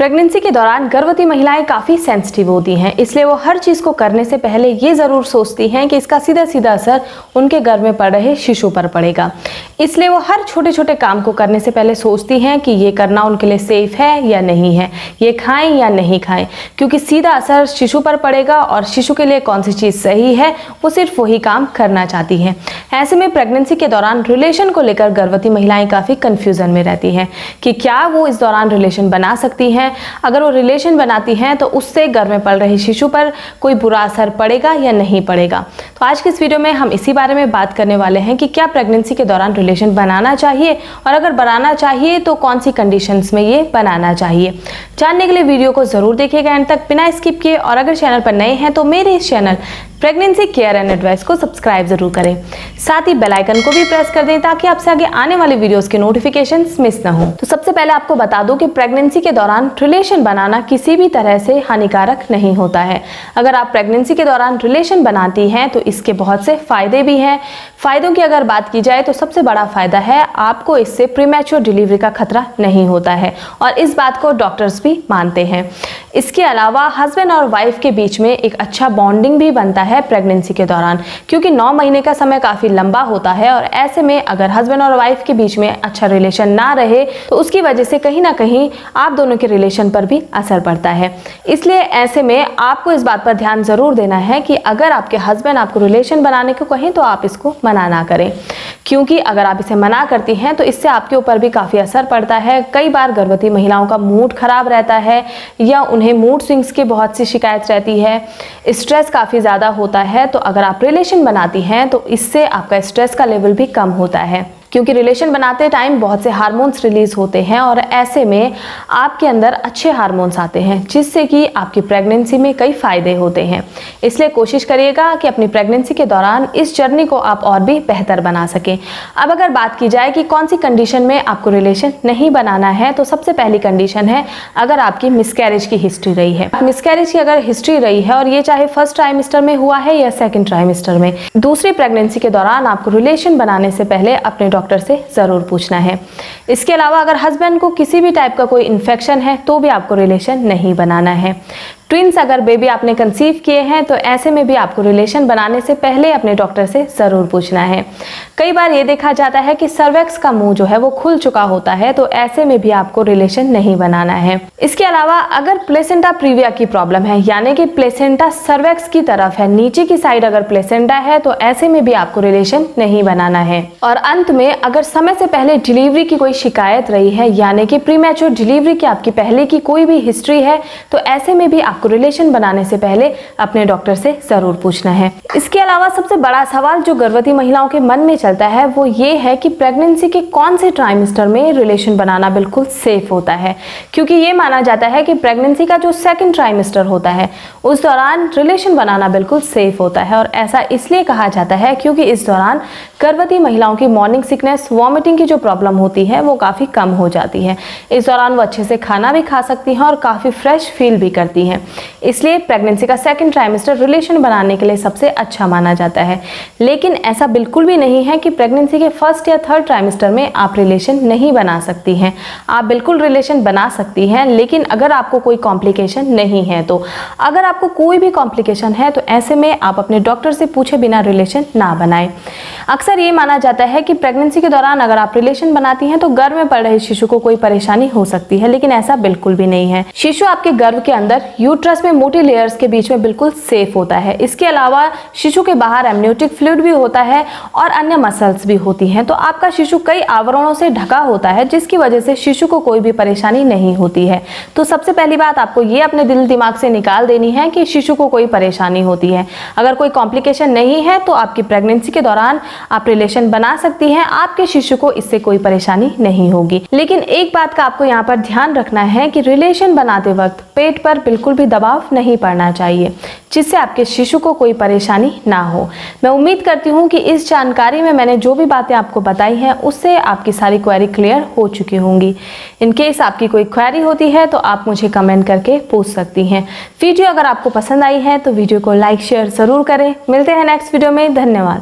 Pregnancy के दौरान गर्भवती महिलाएं काफ़ी सेंसिटिव होती हैं, इसलिए वो हर चीज़ को करने से पहले ये ज़रूर सोचती हैं कि इसका सीधा सीधा असर उनके गर्भ में पड़ रहे शिशु पर पड़ेगा। इसलिए वो हर छोटे छोटे काम को करने से पहले सोचती हैं कि ये करना उनके लिए सेफ है या नहीं है, ये खाएं या नहीं खाएं, क्योंकि सीधा असर शिशु पर पड़ेगा और शिशु के लिए कौन सी चीज़ सही है वो सिर्फ वही काम करना चाहती हैं। ऐसे में प्रेगनेंसी के दौरान रिलेशन को लेकर गर्भवती महिलाएं काफ़ी कन्फ्यूज़न में रहती हैं कि क्या वो इस दौरान रिलेशन बना सकती हैं। अगर वो रिलेशन बनाती हैं तो उससे गर्भ में पल रहे शिशु पर कोई बुरा असर पड़ेगा या नहीं पड़ेगा। तो आज के इस वीडियो में हम इसी बारे में बात करने वाले हैं कि क्या प्रेगनेंसी के दौरान रिलेशन बनाना चाहिए और अगर बनाना चाहिए तो कौन सी कंडीशंस में ये बनाना चाहिए। जानने के लिए वीडियो को जरूर देखिएगा एंड तक बिना स्किप किए, और अगर चैनल पर नए हैं तो मेरे इस channel pregnancy care and advice को सब्सक्राइब जरूर करें, साथ ही बेल आइकन को भी प्रेस कर दें ताकि आपसे आगे आने वाले वीडियोस के नोटिफिकेशंस मिस ना हो। तो सबसे पहले आपको बता दूं कि प्रेगनेंसी के दौरान रिलेशन बनाना किसी भी तरह से हानिकारक नहीं होता है। अगर आप प्रेगनेंसी के दौरान रिलेशन बनाती हैं तो इसके बहुत से फायदे भी हैं। फायदों की अगर बात की जाए तो सबसे बड़ा फायदा है आपको इससे प्रीमैच्योर डिलीवरी का खतरा नहीं होता है और इस बात को डॉक्टर्स भी मानते हैं। इसके अलावा हस्बैंड और वाइफ के बीच में एक अच्छा बॉन्डिंग भी बनता है प्रेगनेंसी के दौरान, क्योंकि 9 महीने का समय काफ़ी लंबा होता है और ऐसे में अगर हस्बैंड और वाइफ के बीच में अच्छा रिलेशन ना रहे तो उसकी वजह से कहीं ना कहीं आप दोनों के रिलेशन पर भी असर पड़ता है। इसलिए ऐसे में आपको इस बात पर ध्यान ज़रूर देना है कि अगर आपके हस्बैंड आपको रिलेशन बनाने को कहें तो आप इसको मना ना करें, क्योंकि अगर आप इसे मना करती हैं तो इससे आपके ऊपर भी काफ़ी असर पड़ता है। कई बार गर्भवती महिलाओं का मूड खराब रहता है या उन्हें मूड स्विंग्स की बहुत सी शिकायत रहती है, स्ट्रेस काफ़ी ज़्यादा होता है। तो अगर आप रिलेशन बनाती हैं तो इससे आपका स्ट्रेस का लेवल भी कम होता है, क्योंकि रिलेशन बनाते टाइम बहुत से हार्मोन्स रिलीज होते हैं और ऐसे में आपके अंदर अच्छे हार्मोन्स आते हैं जिससे कि आपकी प्रेगनेंसी में कई फायदे होते हैं। इसलिए कोशिश करिएगा कि अपनी प्रेगनेंसी के दौरान इस जर्नी को आप और भी बेहतर बना सकें। अब अगर बात की जाए कि कौन सी कंडीशन में आपको रिलेशन नहीं बनाना है, तो सबसे पहली कंडीशन है अगर आपकी मिसकैरेज की हिस्ट्री रही है। मिसकैरेज की अगर हिस्ट्री रही है और ये चाहे फर्स्ट ट्राइमेस्टर में हुआ है या सेकेंड ट्राइमेस्टर में, दूसरी प्रेगनेंसी के दौरान आपको रिलेशन बनाने से पहले अपने डॉक्टर से जरूर पूछना है। इसके अलावा अगर हस्बैंड को किसी भी टाइप का कोई इन्फेक्शन है तो भी आपको रिलेशन नहीं बनाना है। ट्विंस अगर बेबी आपने कंसीव किए हैं तो ऐसे में भी आपको रिलेशन बनाने से पहले अपने डॉक्टर से ज़रूर पूछना है। कई बार ये देखा जाता है कि सर्वेक्स का मुंह जो है वो खुल चुका होता है, तो ऐसे में भी आपको रिलेशन नहीं बनाना है। इसके अलावा अगर प्लेसेंटा प्रीविया की प्रॉब्लम है, यानी कि प्लेसेंटा सर्वेक्स की तरफ है, नीचे की साइड अगर प्लेसेंटा है, तो ऐसे में भी आपको रिलेशन नहीं बनाना है। और अंत में अगर समय से पहले डिलीवरी की कोई शिकायत रही है, यानी कि प्रीमैच्योर डिलीवरी की आपकी पहले की कोई भी हिस्ट्री है, तो ऐसे में भी आपको रिलेशन बनाने से पहले अपने डॉक्टर से जरूर पूछना है। इसके अलावा सबसे बड़ा सवाल जो गर्भवती महिलाओं के मन में चलता है वो ये है कि प्रेगनेंसी के कौन से ट्राइमेस्टर में रिलेशन बनाना बिल्कुल सेफ होता है, क्योंकि ये माना जाता है कि प्रेगनेंसी का जो सेकंड ट्राइमेस्टर होता है उस दौरान रिलेशन बनाना बिल्कुल सेफ होता है। और ऐसा इसलिए कहा जाता है क्योंकि इस दौरान गर्भवती महिलाओं की मॉर्निंग सिकनेस, वॉमिटिंग की जो प्रॉब्लम होती है वो काफ़ी कम हो जाती है। इस दौरान वो अच्छे से खाना भी खा सकती हैं और काफ़ी फ्रेश फील भी करती हैं। इसलिए प्रेगनेंसी का सेकंड ट्राइमेस्टर रिलेशन बनाने के लिए सबसे अच्छा माना जाता है। लेकिन ऐसा बिल्कुल भी नहीं है कि प्रेगनेंसी के फर्स्ट या थर्ड ट्राइमेस्टर में आप रिलेशन नहीं बना सकती हैं। आप बिल्कुल रिलेशन बना सकती हैं, लेकिन अगर आपको कोई कॉम्प्लिकेशन नहीं है तो। अगर आपको कोई भी कॉम्प्लिकेशन है तो ऐसे में आप अपने डॉक्टर से पूछे बिना रिलेशन ना बनाएं। अक्सर ये माना जाता है कि प्रेगनेंसी के दौरान अगर आप रिलेशन बनाती हैं तो गर्भ में पड़ रहे शिशु को कोई परेशानी हो सकती है, लेकिन ऐसा बिल्कुल भी नहीं है। शिशु आपके गर्भ के अंदर यूट्रस में मोटी लेयर्स के बीच में बिल्कुल सेफ होता है। इसके अलावा शिशु के बाहर एमनियोटिक फ्लूइड भी होता है और अन्य मसल्स भी होती हैं, तो आपका शिशु कई आवरणों से ढका होता है जिसकी वजह से शिशु को कोई भी परेशानी नहीं होती है। तो सबसे पहली बात आपको ये अपने दिल दिमाग से निकाल देनी है कि शिशु को कोई परेशानी होती है। अगर कोई कॉम्प्लिकेशन नहीं है तो आपकी प्रेगनेंसी के दौरान आप रिलेशन बना सकती हैं, आपके शिशु को इससे कोई परेशानी नहीं होगी। लेकिन एक बात का आपको यहाँ पर ध्यान रखना है कि रिलेशन बनाते वक्त पेट पर बिल्कुल भी दबाव नहीं पड़ना चाहिए, जिससे आपके शिशु को कोई परेशानी ना हो। मैं उम्मीद करती हूँ कि इस जानकारी में मैंने जो भी बातें आपको बताई हैं उससे आपकी सारी क्वेरी क्लियर हो चुकी होंगी। इन केस आपकी कोई क्वेरी होती है तो आप मुझे कमेंट करके पूछ सकती हैं। वीडियो अगर आपको पसंद आई है तो वीडियो को लाइक शेयर ज़रूर करें। मिलते हैं नेक्स्ट वीडियो में। धन्यवाद।